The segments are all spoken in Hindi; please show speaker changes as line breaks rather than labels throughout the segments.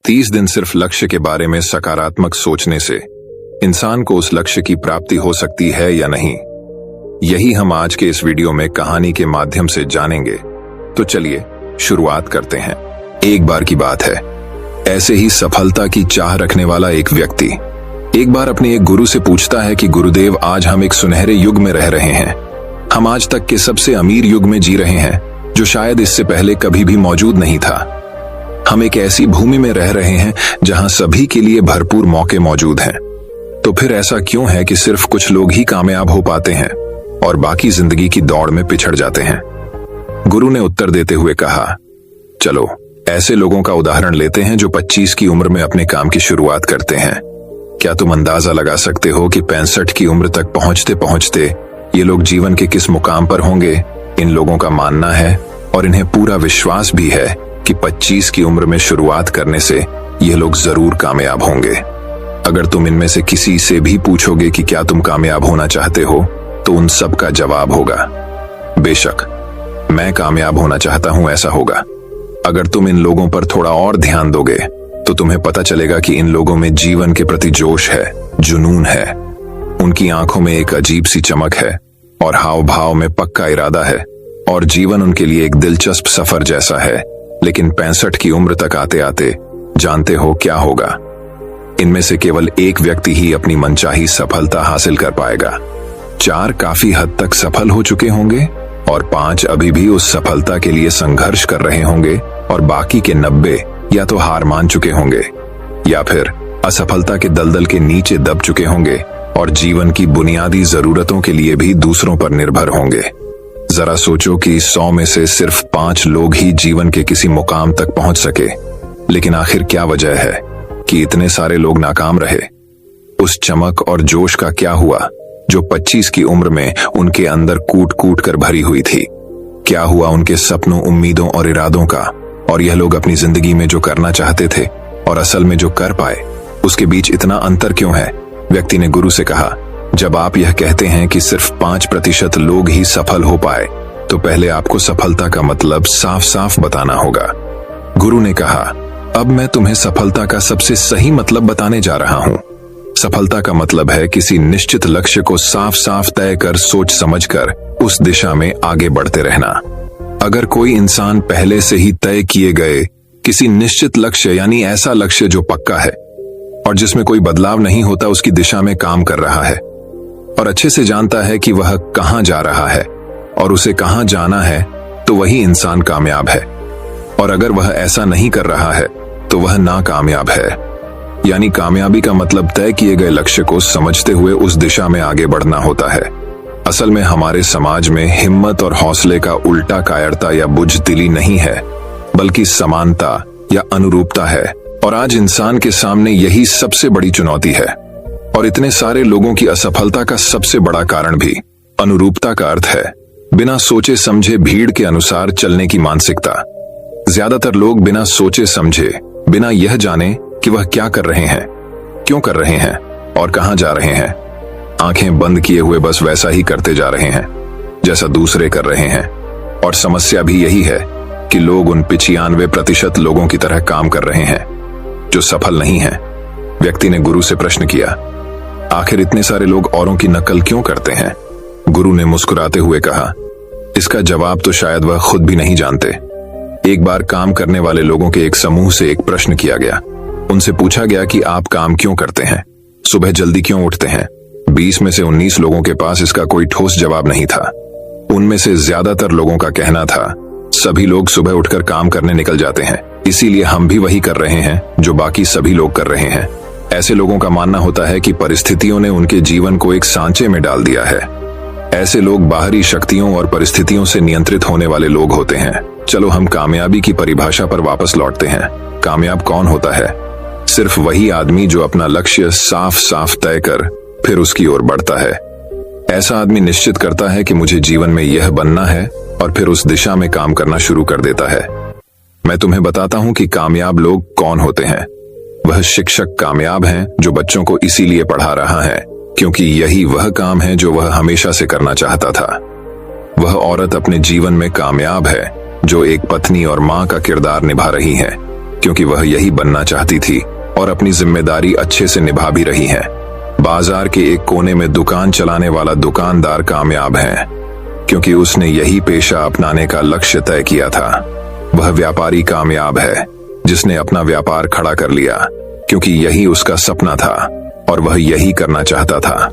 30 दिन सिर्फ लक्ष्य के बारे में सकारात्मक सोचने से इंसान को उस लक्ष्य की प्राप्ति हो सकती है या नहीं, यही हम आज के इस वीडियो में कहानी के माध्यम से जानेंगे। तो चलिए शुरुआत करते हैं। एक बार की बात है, ऐसे ही सफलता की चाह रखने वाला एक व्यक्ति एक बार अपने एक गुरु से पूछता है कि गुरुदेव, आज हम एक सुनहरे युग में रह रहे हैं। हम आज तक के सबसे अमीर युग में जी रहे हैं, जो शायद इससे पहले कभी भी मौजूद नहीं था। हम एक ऐसी भूमि में रह रहे हैं जहां सभी के लिए भरपूर मौके मौजूद हैं। तो फिर ऐसा क्यों है कि सिर्फ कुछ लोग ही कामयाब हो पाते हैं और बाकी जिंदगी की दौड़ में पिछड़ जाते हैं? गुरु ने उत्तर देते हुए कहा, चलो ऐसे लोगों का उदाहरण लेते हैं जो 25 की उम्र में अपने काम की शुरुआत करते हैं। क्या तुम अंदाजा लगा सकते हो कि 65 की उम्र तक पहुंचते पहुंचते ये लोग जीवन के किस मुकाम पर होंगे? इन लोगों का मानना है और इन्हें पूरा विश्वास भी है कि 25 की उम्र में शुरुआत करने से ये लोग जरूर कामयाब होंगे। अगर तुम इनमें से किसी से भी पूछोगे कि क्या तुम कामयाब होना चाहते हो, तो उन सब का जवाब होगा, बेशक मैं कामयाब होना चाहता हूं, ऐसा होगा। अगर तुम इन लोगों पर थोड़ा और ध्यान दोगे तो तुम्हें पता चलेगा कि इन लोगों में जीवन के प्रति जोश है, जुनून है। उनकी आंखों में एक अजीब सी चमक है और हाव भाव में पक्का इरादा है, और जीवन उनके लिए एक दिलचस्प सफर जैसा है। लेकिन 65 की उम्र तक आते आते जानते हो क्या होगा? इनमें से केवल एक व्यक्ति ही अपनी मनचाही सफलता हासिल कर पाएगा। 4 काफी हद तक सफल हो चुके होंगे और 5 अभी भी उस सफलता के लिए संघर्ष कर रहे होंगे, और बाकी के 90 या तो हार मान चुके होंगे या फिर असफलता के दलदल के नीचे दब चुके होंगे और जीवन की बुनियादी जरूरतों के लिए भी दूसरों पर निर्भर होंगे। जरा सोचो कि 100 में से सिर्फ 5 लोग ही जीवन के किसी मुकाम तक पहुंच सके। लेकिन आखिर क्या वजह है कि इतने सारे लोग नाकाम रहे? उस चमक और जोश का क्या हुआ जो 25 की उम्र में उनके अंदर कूट कूट कर भरी हुई थी? क्या हुआ उनके सपनों, उम्मीदों और इरादों का? और यह लोग अपनी जिंदगी में जो करना चाहते थे और असल में जो कर पाए, उसके बीच इतना अंतर क्यों है? व्यक्ति ने गुरु से कहा, जब आप यह कहते हैं कि सिर्फ 5% लोग ही सफल हो पाए, तो पहले आपको सफलता का मतलब साफ साफ बताना होगा। गुरु ने कहा, अब मैं तुम्हें सफलता का सबसे सही मतलब बताने जा रहा हूं। सफलता का मतलब है किसी निश्चित लक्ष्य को साफ साफ तय कर, सोच समझकर उस दिशा में आगे बढ़ते रहना। अगर कोई इंसान पहले से ही तय किए गए किसी निश्चित लक्ष्य, यानी ऐसा लक्ष्य जो पक्का है और जिसमें कोई बदलाव नहीं होता, उसकी दिशा में काम कर रहा है और अच्छे से जानता है कि वह कहां जा रहा है और उसे कहां जाना है, तो वही इंसान कामयाब है। और अगर वह ऐसा नहीं कर रहा है तो वह नाकामयाब है। यानी कामयाबी का मतलब तय किए गए लक्ष्य को समझते हुए उस दिशा में आगे बढ़ना होता है। असल में हमारे समाज में हिम्मत और हौसले का उल्टा कायरता या बुझदिली नहीं है, बल्कि समानता या अनुरूपता है। और आज इंसान के सामने यही सबसे बड़ी चुनौती है। और इतने सारे लोगों की असफलता का सबसे बड़ा कारण भी अनुरूपता का अर्थ है बिना सोचे समझे भीड़ के अनुसार चलने की मानसिकता। ज्यादातर लोग बिना सोचे समझे, बिना यह जाने कि वह क्या कर रहे हैं, क्यों कर रहे हैं और कहां जा रहे हैं, आंखें बंद किए हुए बस वैसा ही करते जा रहे हैं जैसा दूसरे कर रहे हैं। और समस्या भी यही है कि लोग उन 95% लोगों की तरह काम कर रहे हैं जो सफल नहीं हैं। व्यक्ति ने गुरु से प्रश्न किया, आखिर इतने सारे लोग औरों की नकल क्यों करते हैं? गुरु ने मुस्कुराते हुए कहा, इसका जवाब तो शायद वह खुद भी नहीं जानते। एक बार काम करने वाले लोगों के एक समूह से एक प्रश्न किया गया। उनसे पूछा गया कि आप काम क्यों करते हैं, सुबह जल्दी क्यों उठते हैं? 20 में से 19 लोगों के पास इसका कोई ठोस जवाब नहीं था। उनमें से ज्यादातर लोगों का कहना था, सभी लोग सुबह उठकर काम करने निकल जाते हैं, इसीलिए हम भी वही कर रहे हैं जो बाकी सभी लोग कर रहे हैं। ऐसे लोगों का मानना होता है कि परिस्थितियों ने उनके जीवन को एक सांचे में डाल दिया है। ऐसे लोग बाहरी शक्तियों और परिस्थितियों से नियंत्रित होने वाले लोग होते हैं। चलो हम कामयाबी की परिभाषा पर वापस लौटते हैं। कामयाब कौन होता है? सिर्फ वही आदमी जो अपना लक्ष्य साफ साफ तय कर फिर उसकी ओर बढ़ता है। ऐसा आदमी निश्चित करता है कि मुझे जीवन में यह बनना है और फिर उस दिशा में काम करना शुरू कर देता है। मैं तुम्हें बताता हूं कि कामयाब लोग कौन होते हैं। वह शिक्षक कामयाब हैं जो बच्चों को इसीलिए पढ़ा रहा है क्योंकि यही वह काम है जो वह हमेशा से करना चाहता था। वह औरत अपने जीवन में कामयाब है जो एक पत्नी और मां का किरदार निभा रही है। क्योंकि वह यही बनना चाहती थी और अपनी जिम्मेदारी अच्छे से निभा भी रही है। बाजार के एक कोने में दुकान चलाने वाला दुकानदार कामयाब है क्योंकि उसने यही पेशा अपनाने का लक्ष्य तय किया था। वह व्यापारी कामयाब है जिसने अपना व्यापार खड़ा कर लिया क्योंकि यही उसका सपना था और वह यही करना चाहता था।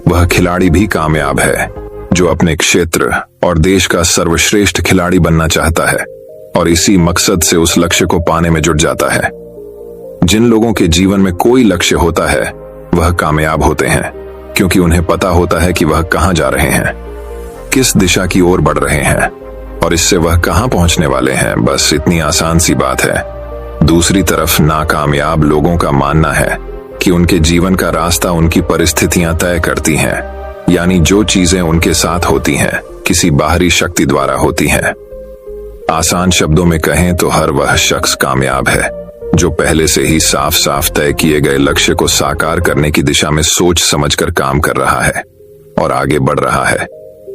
वह खिलाड़ी भी कामयाब है जो अपने क्षेत्र और देश का सर्वश्रेष्ठ खिलाड़ी बनना चाहता है और इसी मकसद से उस लक्ष्य को पाने में जुट जाता है। जिन लोगों के जीवन में कोई लक्ष्य होता है वह कामयाब होते हैं क्योंकि उन्हें पता होता है कि वह कहां जा रहे हैं, किस दिशा की ओर बढ़ रहे हैं और इससे वह कहां पहुंचने वाले हैं। बस इतनी आसान सी बात है। दूसरी तरफ नाकामयाब लोगों का मानना है कि उनके जीवन का रास्ता उनकी परिस्थितियां तय करती हैं, यानी जो चीजें उनके साथ होती हैं किसी बाहरी शक्ति द्वारा होती हैं। आसान शब्दों में कहें तो हर वह शख्स कामयाब है जो पहले से ही साफ साफ तय किए गए लक्ष्य को साकार करने की दिशा में सोच समझकर काम कर रहा है और आगे बढ़ रहा है।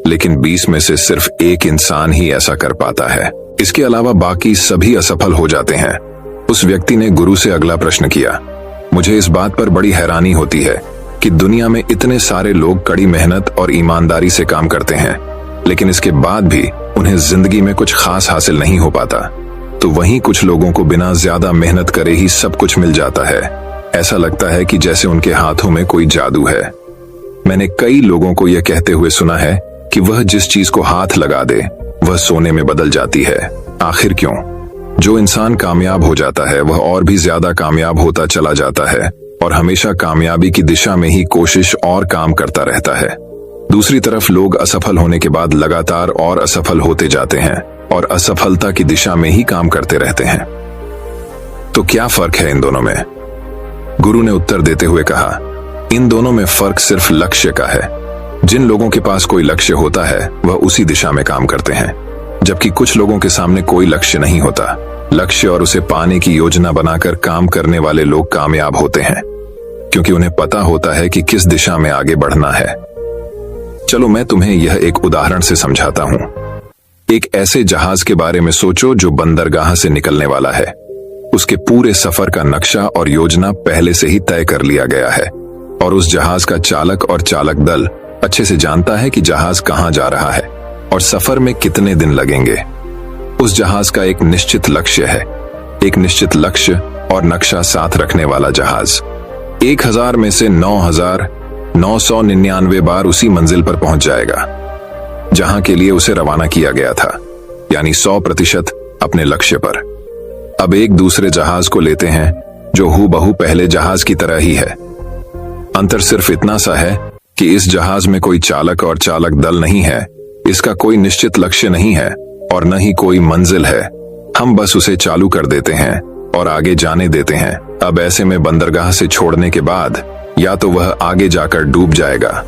लेकिन 20 में से सिर्फ एक इंसान ही ऐसा कर पाता है, इसके अलावा बाकी सभी असफल हो जाते हैं। उस व्यक्ति ने गुरु से अगला प्रश्न किया, मुझे इस बात पर बड़ी हैरानी होती है कि दुनिया में इतने सारे लोग कड़ी मेहनत और ईमानदारी से काम करते हैं लेकिन इसके बाद भी उन्हें जिंदगी में कुछ खास हासिल नहीं हो पाता, तो वहीं कुछ लोगों को बिना ज्यादा मेहनत करे ही सब कुछ मिल जाता है। ऐसा लगता है कि जैसे उनके हाथों में कोई जादू है। मैंने कई लोगों को यह कहते हुए सुना है कि वह जिस चीज को हाथ लगा दे वह सोने में बदल जाती है। आखिर क्यों? जो इंसान कामयाब हो जाता है वह और भी ज्यादा कामयाब होता चला जाता है और हमेशा कामयाबी की दिशा में ही कोशिश और काम करता रहता है। दूसरी तरफ लोग असफल होने के बाद लगातार और असफल होते जाते हैं और असफलता की दिशा में ही काम करते रहते हैं। तो क्या फर्क है इन दोनों में? गुरु ने उत्तर देते हुए कहा, इन दोनों में फर्क सिर्फ लक्ष्य का है। जिन लोगों के पास कोई लक्ष्य होता है वह उसी दिशा में काम करते हैं, जबकि कुछ लोगों के सामने कोई लक्ष्य नहीं होता। लक्ष्य और उसे पाने की योजना बनाकर काम करने वाले लोग कामयाब होते हैं क्योंकि उन्हें पता होता है कि किस दिशा में आगे बढ़ना है। चलो मैं तुम्हें यह एक उदाहरण से समझाता हूं। एक ऐसे जहाज के बारे में सोचो जो बंदरगाह से निकलने वाला है। उसके पूरे सफर का नक्शा और योजना पहले से ही तय कर लिया गया है और उस जहाज का चालक और चालक दल अच्छे से जानता है कि जहाज कहां जा रहा है और सफर में कितने दिन लगेंगे। उस जहाज का एक निश्चित लक्ष्य है, एक निश्चित लक्ष्य और नक्शा साथ रखने वाला जहाज 1000 में से 9999 बार उसी मंजिल पर पहुंच जाएगा जहां के लिए उसे रवाना किया गया था, यानी 100% अपने लक्ष्य पर। अब एक दूसरे जहाज को लेते हैं जो हूबहू पहले जहाज की तरह ही है। अंतर सिर्फ इतना सा है कि इस जहाज में कोई चालक और चालक दल नहीं है, इसका कोई निश्चित लक्ष्य नहीं है और न ही कोई मंजिल है। हम बस उसे चालू कर देते हैं और आगे जाने देते हैं। अब ऐसे में बंदरगाह से छोड़ने के बाद या तो वह आगे जाकर डूब जाएगा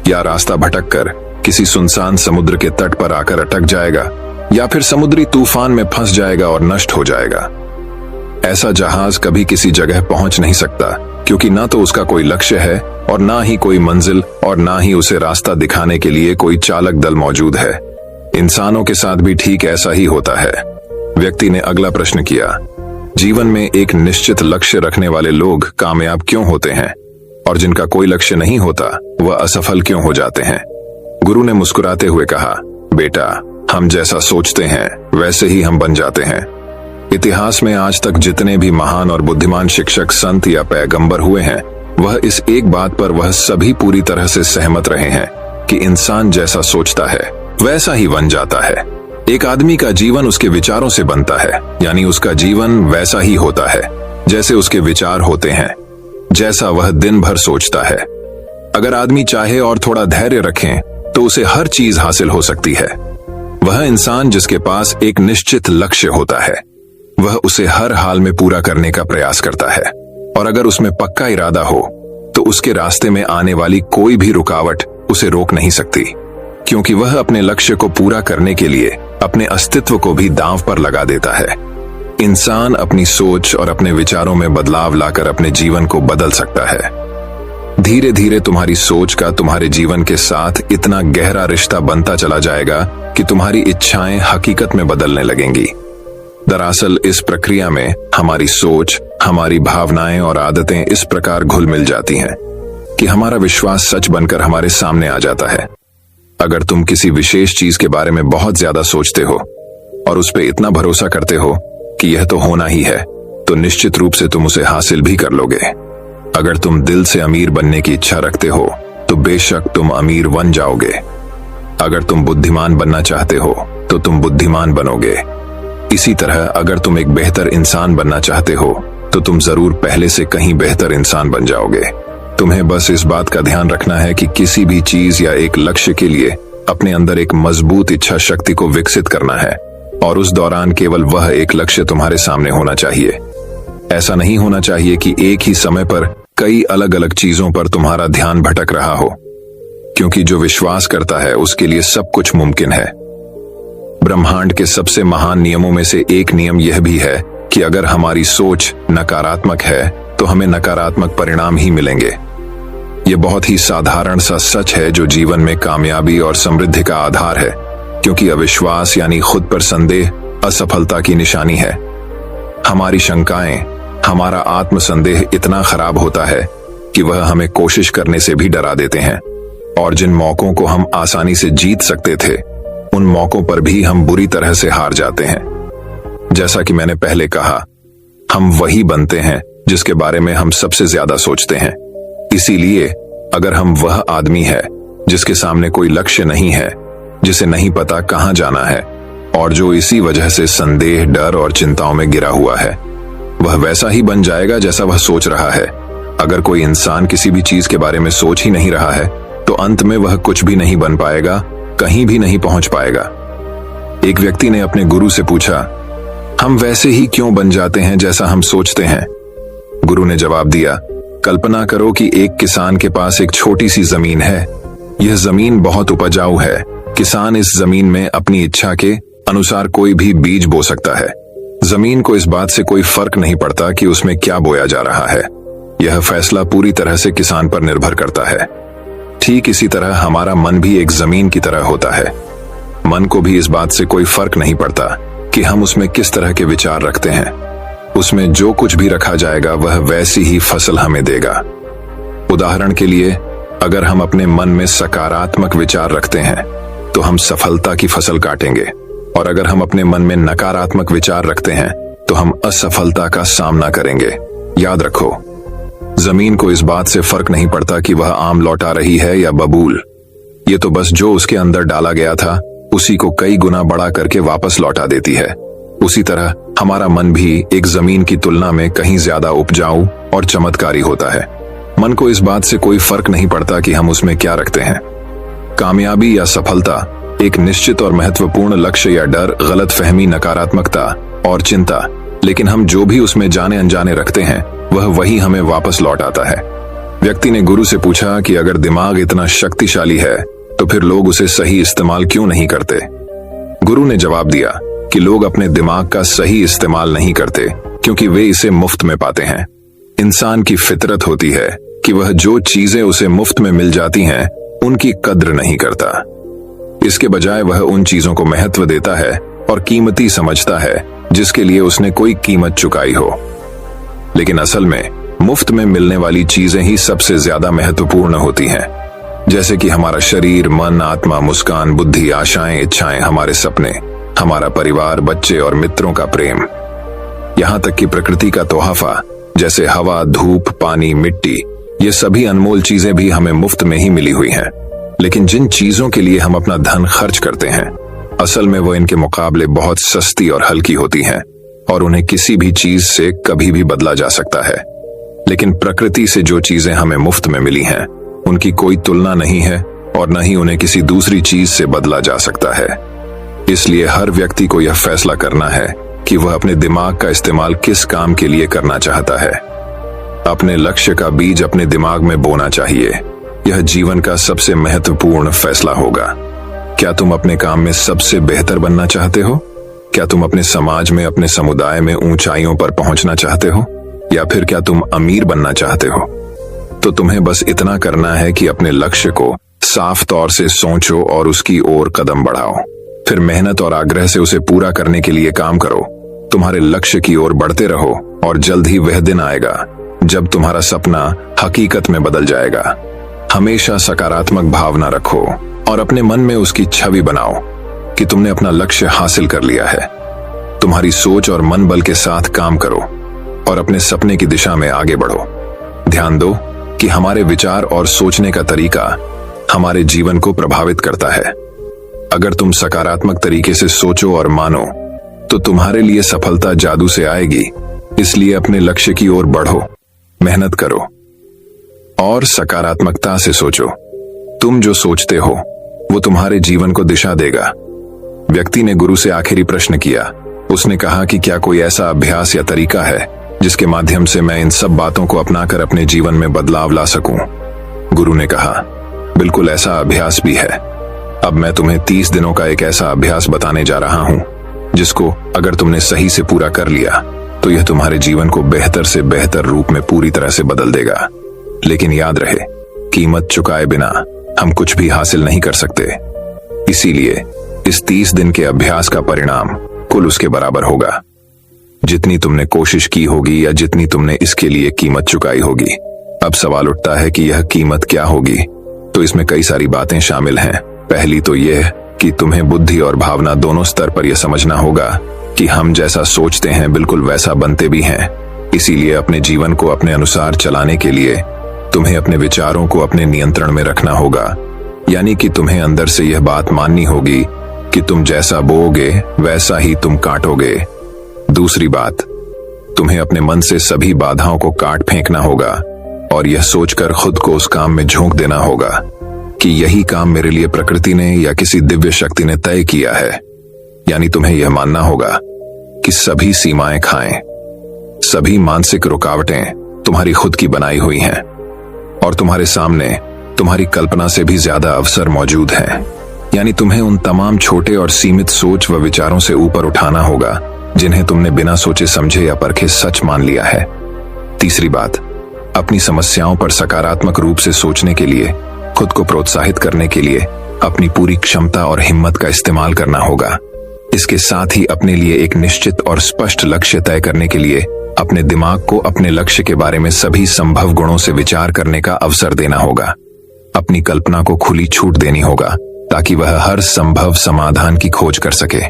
या रास्ता भटककर किसी सुनसान समुद्र के तट पर आकर अटक जाएगा या फिर समुद्री तूफान में फंस जाएगा और नष्ट हो जाएगा। ऐसा जहाज कभी किसी जगह पहुंच नहीं सकता क्योंकि ना तो उसका कोई लक्ष्य है और ना ही कोई मंजिल और ना ही उसे रास्ता दिखाने के लिए कोई चालक दल मौजूद है। इंसानों के साथ भी ठीक ऐसा ही होता है। व्यक्ति ने अगला प्रश्न किया, जीवन में एक निश्चित लक्ष्य रखने वाले लोग कामयाब क्यों होते हैं और जिनका कोई लक्ष्य नहीं होता वह असफल क्यों हो जाते हैं? गुरु ने मुस्कुराते हुए कहा, बेटा, हम जैसा सोचते हैं वैसे ही हम बन जाते हैं। इतिहास में आज तक जितने भी महान और बुद्धिमान शिक्षक, संत या पैगंबर हुए हैं वह इस एक बात पर वह सभी पूरी तरह से सहमत रहे हैं कि इंसान जैसा सोचता है वैसा ही बन जाता है। एक आदमी का जीवन उसके विचारों से बनता है, यानी उसका जीवन वैसा ही होता है जैसे उसके विचार होते हैं, जैसा वह दिन भर सोचता है। अगर आदमी चाहे और थोड़ा धैर्य रखें तो उसे हर चीज हासिल हो सकती है। वह इंसान जिसके पास एक निश्चित लक्ष्य होता है वह उसे हर हाल में पूरा करने का प्रयास करता है और अगर उसमें पक्का इरादा हो तो उसके रास्ते में आने वाली कोई भी रुकावट उसे रोक नहीं सकती, क्योंकि वह अपने लक्ष्य को पूरा करने के लिए अपने अस्तित्व को भी दांव पर लगा देता है। इंसान अपनी सोच और अपने विचारों में बदलाव लाकर अपने जीवन को बदल सकता है। धीरे धीरे तुम्हारी सोच का तुम्हारे जीवन के साथ इतना गहरा रिश्ता बनता चला जाएगा कि तुम्हारी इच्छाएं हकीकत में बदलने लगेंगी। दरअसल इस प्रक्रिया में हमारी सोच, हमारी भावनाएं और आदतें इस प्रकार घुल मिल जाती हैं कि हमारा विश्वास सच बनकर हमारे सामने आ जाता है। अगर तुम किसी विशेष चीज के बारे में बहुत ज्यादा सोचते हो और उस पर इतना भरोसा करते हो कि यह तो होना ही है, तो निश्चित रूप से तुम उसे हासिल भी कर लोगे। अगर तुम दिल से अमीर बनने की इच्छा रखते हो तो बेशक तुम अमीर बन जाओगे। अगर तुम बुद्धिमान बनना चाहते हो तो तुम बुद्धिमान बनोगे। इसी तरह अगर तुम एक बेहतर इंसान बनना चाहते हो तो तुम जरूर पहले से कहीं बेहतर इंसान बन जाओगे। तुम्हें बस इस बात का ध्यान रखना है कि किसी भी चीज या एक लक्ष्य के लिए अपने अंदर एक मजबूत इच्छा शक्ति को विकसित करना है, और उस दौरान केवल वह एक लक्ष्य तुम्हारे सामने होना चाहिए। ऐसा नहीं होना चाहिए कि एक ही समय पर कई अलग अलग चीजों पर तुम्हारा ध्यान भटक रहा हो, क्योंकि जो विश्वास करता है उसके लिए सब कुछ मुमकिन है। ब्रह्मांड के सबसे महान नियमों में से एक नियम यह भी है कि अगर हमारी सोच नकारात्मक है तो हमें नकारात्मक परिणाम ही मिलेंगे। यह बहुत ही साधारण सा सच है जो जीवन में कामयाबी और समृद्धि का आधार है, क्योंकि अविश्वास यानी खुद पर संदेह असफलता की निशानी है। हमारी शंकाएं, हमारा आत्मसंदेह इतना खराब होता है कि वह हमें कोशिश करने से भी डरा देते हैं, और जिन मौकों को हम आसानी से जीत सकते थे उन मौकों पर भी हम बुरी तरह से हार जाते हैं। जैसा कि मैंने पहले कहा, हम वही बनते हैं जिसके बारे में हम सबसे ज्यादा सोचते हैं। इसीलिए अगर हम वह आदमी है जिसके सामने कोई लक्ष्य नहीं है, जिसे नहीं पता कहां जाना है, और जो इसी वजह से संदेह, डर और चिंताओं में गिरा हुआ है, वह वैसा ही बन जाएगा जैसा वह सोच रहा है। अगर कोई इंसान किसी भी चीज के बारे में सोच ही नहीं रहा है तो अंत में वह कुछ भी नहीं बन पाएगा, कहीं भी नहीं पहुंच पाएगा। एक व्यक्ति ने अपने गुरु से पूछा, हम वैसे ही क्यों बन जाते हैं जैसा हम सोचते हैं? गुरु ने जवाब दिया, कल्पना करो कि एक किसान के पास एक छोटी सी जमीन है। यह जमीन बहुत उपजाऊ है। किसान इस जमीन में अपनी इच्छा के अनुसार कोई भी बीज बो सकता है। जमीन को इस बात से कोई फर्क नहीं पड़ता कि उसमें क्या बोया जा रहा है। यह फैसला पूरी तरह से किसान पर निर्भर करता है। ठीक इसी तरह हमारा मन भी एक जमीन की तरह होता है। मन को भी इस बात से कोई फर्क नहीं पड़ता कि हम उसमें किस तरह के विचार रखते हैं। उसमें जो कुछ भी रखा जाएगा वह वैसी ही फसल हमें देगा। उदाहरण के लिए, अगर हम अपने मन में सकारात्मक विचार रखते हैं तो हम सफलता की फसल काटेंगे, और अगर हम अपने मन में नकारात्मक विचार रखते हैं तो हम असफलता का सामना करेंगे। याद रखो, जमीन को इस बात से फर्क नहीं पड़ता कि वह आम लौटा रही है या बबूल। ये तो बस जो उसके अंदर डाला गया था उसी को कई गुना बड़ा करके वापस लौटा देती है। उसी तरह हमारा मन भी एक जमीन की तुलना में कहीं ज्यादा उपजाऊ और चमत्कारी होता है। मन को इस बात से कोई फर्क नहीं पड़ता कि हम उसमें क्या रखते हैं। कामयाबी या सफलता, एक निश्चित और महत्वपूर्ण लक्ष्य या डर, गलतफहमी, नकारात्मकता और चिंता, लेकिन हम जो भी उसमें जाने अनजाने रखते हैं वह वही हमें वापस लौट आता है। व्यक्ति ने गुरु से पूछा कि अगर दिमाग इतना शक्तिशाली है तो फिर लोग उसे सही इस्तेमाल क्यों नहीं करते? गुरु ने जवाब दिया कि लोग अपने दिमाग का सही इस्तेमाल नहीं करते क्योंकि वे इसे मुफ्त में पाते हैं। इंसान की फितरत होती है कि वह जो चीजें उसे मुफ्त में मिल जाती हैं उनकी कद्र नहीं करता। इसके बजाय वह उन चीजों को महत्व देता है और कीमती समझता है जिसके लिए उसने कोई कीमत चुकाई हो। लेकिन असल में मुफ्त में मिलने वाली चीजें ही सबसे ज्यादा महत्वपूर्ण होती हैं, जैसे कि हमारा शरीर, मन, आत्मा, मुस्कान, बुद्धि, आशाएं, इच्छाएं, हमारे सपने, हमारा परिवार, बच्चे और मित्रों का प्रेम, यहाँ तक कि प्रकृति का तोहफा जैसे हवा, धूप, पानी, मिट्टी, ये सभी अनमोल चीजें भी हमें मुफ्त में ही मिली हुई हैं। लेकिन जिन चीजों के लिए हम अपना धन खर्च करते हैं, असल में वो इनके मुकाबले बहुत सस्ती और हल्की होती हैं और उन्हें किसी भी चीज से कभी भी बदला जा सकता है। लेकिन प्रकृति से जो चीजें हमें मुफ्त में मिली हैं, उनकी कोई तुलना नहीं है और न ही उन्हें किसी दूसरी चीज से बदला जा सकता है। इसलिए हर व्यक्ति को यह फैसला करना है कि वह अपने दिमाग का इस्तेमाल किस काम के लिए करना चाहता है। अपने लक्ष्य का बीज अपने दिमाग में बोना चाहिए। यह जीवन का सबसे महत्वपूर्ण फैसला होगा। क्या तुम अपने काम में सबसे बेहतर बनना चाहते हो? क्या तुम अपने समाज में, अपने समुदाय में ऊंचाइयों पर पहुंचना चाहते हो? या फिर क्या तुम अमीर बनना चाहते हो? तो तुम्हें बस इतना करना है कि अपने लक्ष्य को साफ तौर से सोचो और उसकी ओर कदम बढ़ाओ। फिर मेहनत और आग्रह से उसे पूरा करने के लिए काम करो। तुम्हारे लक्ष्य की ओर बढ़ते रहो और जल्द ही वह दिन आएगा जब तुम्हारा सपना हकीकत में बदल जाएगा। हमेशा सकारात्मक भावना रखो और अपने मन में उसकी छवि बनाओ कि तुमने अपना लक्ष्य हासिल कर लिया है। तुम्हारी सोच और मन बल के साथ काम करो और अपने सपने की दिशा में आगे बढ़ो। ध्यान दो कि हमारे विचार और सोचने का तरीका हमारे जीवन को प्रभावित करता है। अगर तुम सकारात्मक तरीके से सोचो और मानो तो तुम्हारे लिए सफलता जादू से आएगी। इसलिए अपने लक्ष्य की ओर बढ़ो, मेहनत करो और सकारात्मकता से सोचो। तुम जो सोचते हो वो तुम्हारे जीवन को दिशा देगा। व्यक्ति ने गुरु से आखिरी प्रश्न किया। उसने कहा कि क्या कोई ऐसा अभ्यास या तरीका है जिसके माध्यम से मैं इन सब बातों को अपनाकर अपने जीवन में बदलाव ला सकूं? गुरु ने कहा, बिल्कुल ऐसा अभ्यास भी है। अब मैं तुम्हें 30 दिनों का एक ऐसा अभ्यास बताने जा रहा हूं जिसको अगर तुमने सही से पूरा कर लिया तो यह तुम्हारे जीवन को बेहतर से बेहतर रूप में पूरी तरह से बदल देगा। लेकिन याद रहे, कीमत चुकाए बिना हम कुछ भी हासिल नहीं कर सकते। इसीलिए इस 30 दिन के अभ्यास का परिणाम कुल उसके बराबर होगा जितनी तुमने कोशिश की होगी या जितनी तुमने इसके लिए कीमत चुकाई होगी। अब सवाल उठता है कि यह कीमत क्या होगी? तो इसमें कई सारी बातें शामिल हैं। पहली तो यह कि तुम्हें बुद्धि और भावना दोनों स्तर पर यह समझना होगा कि हम जैसा सोचते हैं बिल्कुल वैसा बनते भी हैं। इसीलिए अपने जीवन को अपने अनुसार चलाने के लिए तुम्हें अपने विचारों को अपने नियंत्रण में रखना होगा। यानी कि तुम्हें अंदर से यह बात माननी होगी कि तुम जैसा बोओगे वैसा ही तुम काटोगे। दूसरी बात, तुम्हें अपने मन से सभी बाधाओं को काट फेंकना होगा और यह सोचकर खुद को उस काम में झोंक देना होगा कि यही काम मेरे लिए प्रकृति ने या किसी दिव्य शक्ति ने तय किया है। यानी तुम्हें यह मानना होगा कि सभी सीमाएं खाएं, सभी मानसिक रुकावटें तुम्हारी खुद की बनाई हुई हैं और तुम्हारे सामने तुम्हारी कल्पना से भी ज्यादा अवसर मौजूद हैं। यानी तुम्हें उन तमाम छोटे और सीमित सोच व विचारों से ऊपर उठाना होगा जिन्हें तुमने बिना सोचे समझे या परखे सच मान लिया है। तीसरी बात, अपनी समस्याओं पर सकारात्मक रूप से सोचने के लिए, खुद को प्रोत्साहित करने के लिए अपनी पूरी क्षमता और हिम्मत का इस्तेमाल करना होगा। इसके साथ ही अपने लिए एक निश्चित और स्पष्ट लक्ष्य तय करने के लिए अपने दिमाग को अपने लक्ष्य के बारे में सभी संभव गुणों से विचार करने का अवसर देना होगा। अपनी कल्पना को खुली छूट देनी होगा ताकि वह हर संभव समाधान की खोज कर सके।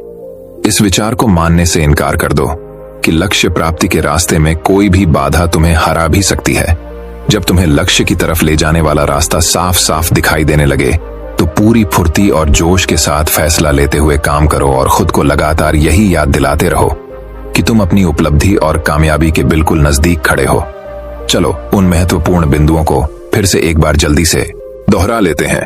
इस विचार को मानने से इनकार कर दो कि लक्ष्य प्राप्ति के रास्ते में कोई भी बाधा तुम्हें हरा भी सकती है। जब तुम्हें लक्ष्य की तरफ ले जाने वाला रास्ता साफ साफ दिखाई देने लगे तो पूरी फुर्ती और जोश के साथ फैसला लेते हुए काम करो और खुद को लगातार यही याद दिलाते रहो कि तुम अपनी उपलब्धि और कामयाबी के बिल्कुल नजदीक खड़े हो। चलो उन महत्वपूर्ण बिंदुओं को फिर से एक बार जल्दी से दोहरा लेते हैं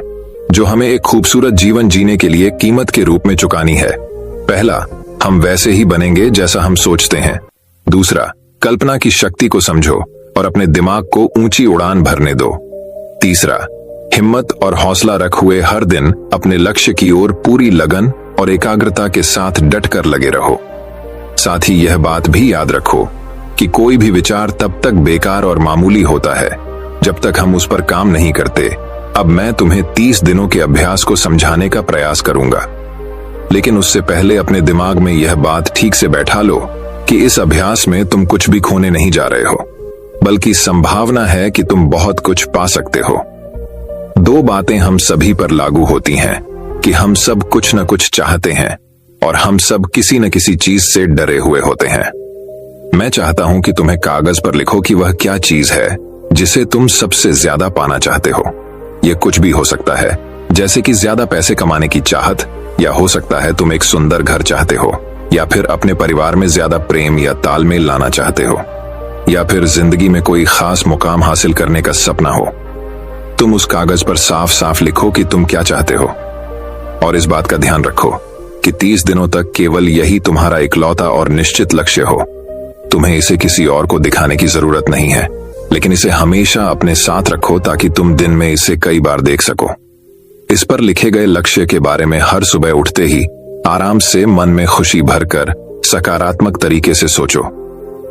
जो हमें एक खूबसूरत जीवन जीने के लिए कीमत के रूप में चुकानी है। पहला, हम वैसे ही बनेंगे जैसा हम सोचते हैं। दूसरा, कल्पना की शक्ति को समझो और अपने दिमाग को ऊंची उड़ान भरने दो। तीसरा, हिम्मत और हौसला रख हुए हर दिन अपने लक्ष्य की ओर पूरी लगन और एकाग्रता के साथ डटकर लगे रहो। साथ ही यह बात भी याद रखो कि कोई भी विचार तब तक बेकार और मामूली होता है जब तक हम उस पर काम नहीं करते। अब मैं तुम्हें 30 दिनों के अभ्यास को समझाने का प्रयास करूंगा, लेकिन उससे पहले अपने दिमाग में यह बात ठीक से बैठा लो कि इस अभ्यास में तुम कुछ भी खोने नहीं जा रहे हो, बल्कि संभावना है कि तुम बहुत कुछ पा सकते हो। दो बातें हम सभी पर लागू होती हैं कि हम सब कुछ न कुछ चाहते हैं और हम सब किसी न किसी चीज से डरे हुए होते हैं। मैं चाहता हूं कि तुम्हें कागज पर लिखो कि वह क्या चीज है जिसे तुम सबसे ज्यादा पाना चाहते हो। यह कुछ भी हो सकता है, जैसे कि ज्यादा पैसे कमाने की चाहत, या हो सकता है तुम एक सुंदर घर चाहते हो, या फिर अपने परिवार में ज्यादा प्रेम या तालमेल लाना चाहते हो, या फिर जिंदगी में कोई खास मुकाम हासिल करने का सपना हो। तुम उस कागज पर साफ साफ लिखो कि तुम क्या चाहते हो और इस बात का ध्यान रखो कि 30 दिनों तक केवल यही तुम्हारा इकलौता और निश्चित लक्ष्य हो। तुम्हें इसे किसी और को दिखाने की जरूरत नहीं है, लेकिन इसे हमेशा अपने साथ रखो ताकि तुम दिन में इसे कई बार देख सको। इस पर लिखे गए लक्ष्य के बारे में हर सुबह उठते ही आराम से मन में खुशी भरकर सकारात्मक तरीके से सोचो।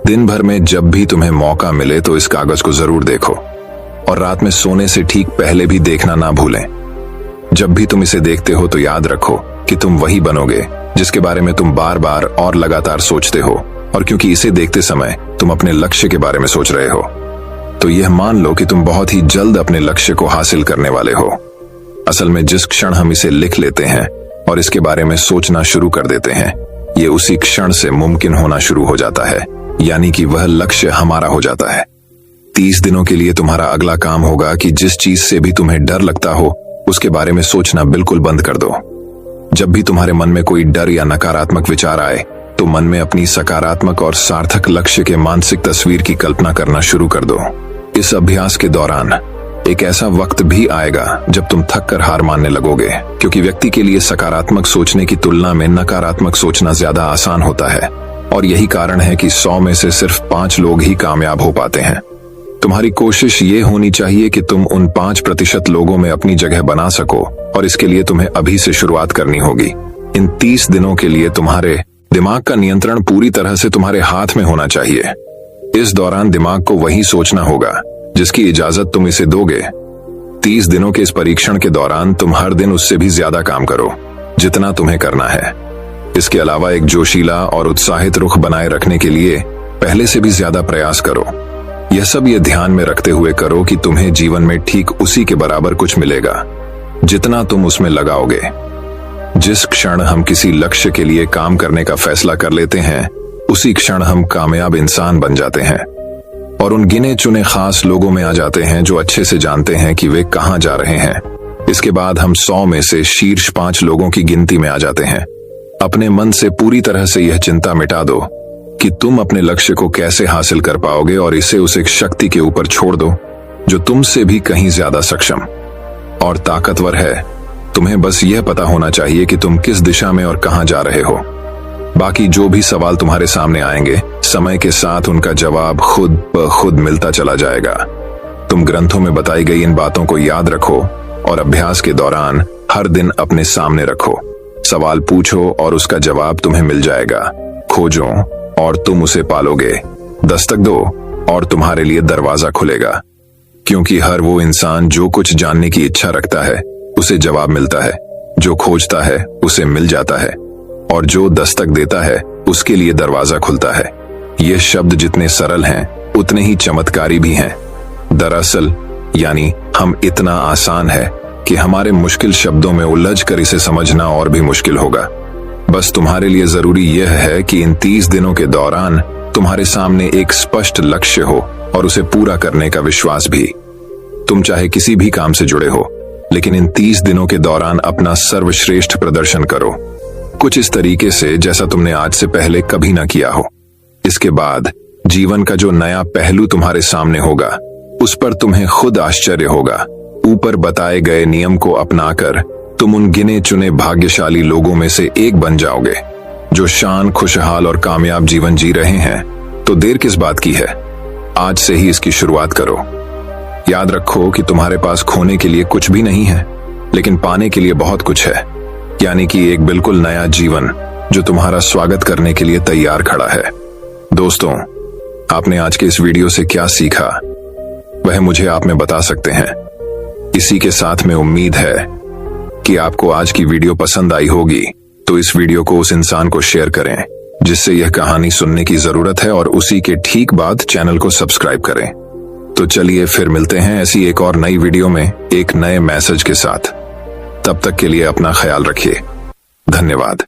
दिन भर में जब भी तुम्हें मौका मिले तो इस कागज को जरूर देखो और रात में सोने से ठीक पहले भी देखना ना भूलें। जब भी तुम इसे देखते हो तो याद रखो कि तुम वही बनोगे जिसके बारे में तुम बार बार और लगातार सोचते हो। और क्योंकि इसे देखते समय तुम अपने लक्ष्य के बारे में सोच रहे हो, तो यह मान लो कि तुम बहुत ही जल्द अपने लक्ष्य को हासिल करने वाले हो। असल में जिस क्षण हम इसे लिख लेते हैं और इसके बारे में सोचना शुरू कर देते हैं, ये उसी क्षण से मुमकिन होना शुरू हो जाता है, यानी कि वह लक्ष्य हमारा हो जाता है। 30 दिनों के लिए तुम्हारा अगला काम होगा कि जिस चीज से भी तुम्हें डर लगता हो उसके बारे में सोचना बिल्कुल बंद कर दो। जब भी तुम्हारे मन में कोई डर या नकारात्मक विचार आए तो मन में अपनी सकारात्मक और सार्थक लक्ष्य के मानसिक तस्वीर की कल्पना करना शुरू कर दो। इस अभ्यास के दौरान एक ऐसा वक्त भी आएगा जब तुम थक कर हार मानने लगोगे, क्योंकि व्यक्ति के लिए सकारात्मक सोचने की तुलना में नकारात्मक सोचना ज्यादा आसान होता है। और यही कारण है कि 100 में से सिर्फ 5 लोग ही कामयाब हो पाते हैं। तुम्हारी कोशिश ये होनी चाहिए कि तुम उन 5% लोगों में अपनी जगह बना सको, और इसके लिए तुम्हें अभी से शुरुआत करनी होगी। इन 30 दिनों के लिए तुम्हारे दिमाग का नियंत्रण पूरी तरह से तुम्हारे हाथ में होना चाहिए। इस दौरान दिमाग को वही सोचना होगा जिसकी इजाजत तुम इसे दोगे। 30 दिनों के इस परीक्षण के दौरान तुम हर दिन उससे भी ज्यादा काम करो जितना तुम्हें करना है। इसके अलावा एक जोशीला और उत्साहित रुख बनाए रखने के लिए पहले से भी ज्यादा प्रयास करो। यह सब ये ध्यान में रखते हुए करो कि तुम्हें जीवन में ठीक उसी के बराबर कुछ मिलेगा जितना तुम उसमें लगाओगे। जिस क्षण हम किसी लक्ष्य के लिए काम करने का फैसला कर लेते हैं, उसी क्षण हम कामयाब इंसान बन जाते हैं और उन गिने चुने खास लोगों में आ जाते हैं जो अच्छे से जानते हैं कि वे कहां जा रहे हैं। इसके बाद हम 100 में से शीर्ष 5 लोगों की गिनती में आ जाते हैं। अपने मन से पूरी तरह से यह चिंता मिटा दो कि तुम अपने लक्ष्य को कैसे हासिल कर पाओगे और इसे उस एक शक्ति के ऊपर छोड़ दो जो तुमसे भी कहीं ज्यादा सक्षम और ताकतवर है। तुम्हें बस यह पता होना चाहिए कि तुम किस दिशा में और कहां जा रहे हो। बाकी जो भी सवाल तुम्हारे सामने आएंगे, समय के साथ उनका जवाब खुद ब खुद मिलता चला जाएगा। तुम ग्रंथों में बताई गई इन बातों को याद रखो और अभ्यास के दौरान हर दिन अपने सामने रखो। सवाल पूछो और उसका जवाब तुम्हें मिल जाएगा। खोजो और तुम उसे पालोगे। दस्तक दो और तुम्हारे लिए दरवाजा खुलेगा, क्योंकि हर वो इंसान जो कुछ जानने की इच्छा रखता है उसे जवाब मिलता है, जो खोजता है उसे मिल जाता है, और जो दस्तक देता है उसके लिए दरवाजा खुलता है। ये शब्द जितने सरल हैं उतने ही चमत्कारी भी हैं। दरअसल यानी हम इतना आसान है कि हमारे मुश्किल शब्दों में उलझ कर इसे समझना और भी मुश्किल होगा। बस तुम्हारे लिए जरूरी यह है कि इन 30 दिनों के दौरान तुम्हारे सामने एक स्पष्ट लक्ष्य हो और उसे पूरा करने का विश्वास भी। तुम चाहे किसी भी काम से जुड़े हो, लेकिन इन 30 दिनों के दौरान अपना सर्वश्रेष्ठ प्रदर्शन करो, कुछ इस तरीके से जैसा तुमने आज से पहले कभी ना किया हो। इसके बाद जीवन का जो नया पहलू तुम्हारे सामने होगा उस पर तुम्हें खुद आश्चर्य होगा। ऊपर बताए गए नियम को अपनाकर तुम उन गिने चुने भाग्यशाली लोगों में से एक बन जाओगे जो शान, खुशहाल और कामयाब जीवन जी रहे हैं। तो देर किस बात की है, आज से ही इसकी शुरुआत करो। याद रखो कि तुम्हारे पास खोने के लिए कुछ भी नहीं है, लेकिन पाने के लिए बहुत कुछ है, यानी कि एक बिल्कुल नया जीवन जो तुम्हारा स्वागत करने के लिए तैयार खड़ा है। दोस्तों, आपने आज के इस वीडियो से क्या सीखा वह मुझे आप में बता सकते हैं। इसी के साथ में उम्मीद है कि आपको आज की वीडियो पसंद आई होगी, तो इस वीडियो को उस इंसान को शेयर करें जिससे यह कहानी सुनने की जरूरत है, और उसी के ठीक बाद चैनल को सब्सक्राइब करें। तो चलिए फिर मिलते हैं ऐसी एक और नई वीडियो में एक नए मैसेज के साथ। तब तक के लिए अपना ख्याल रखिए। धन्यवाद।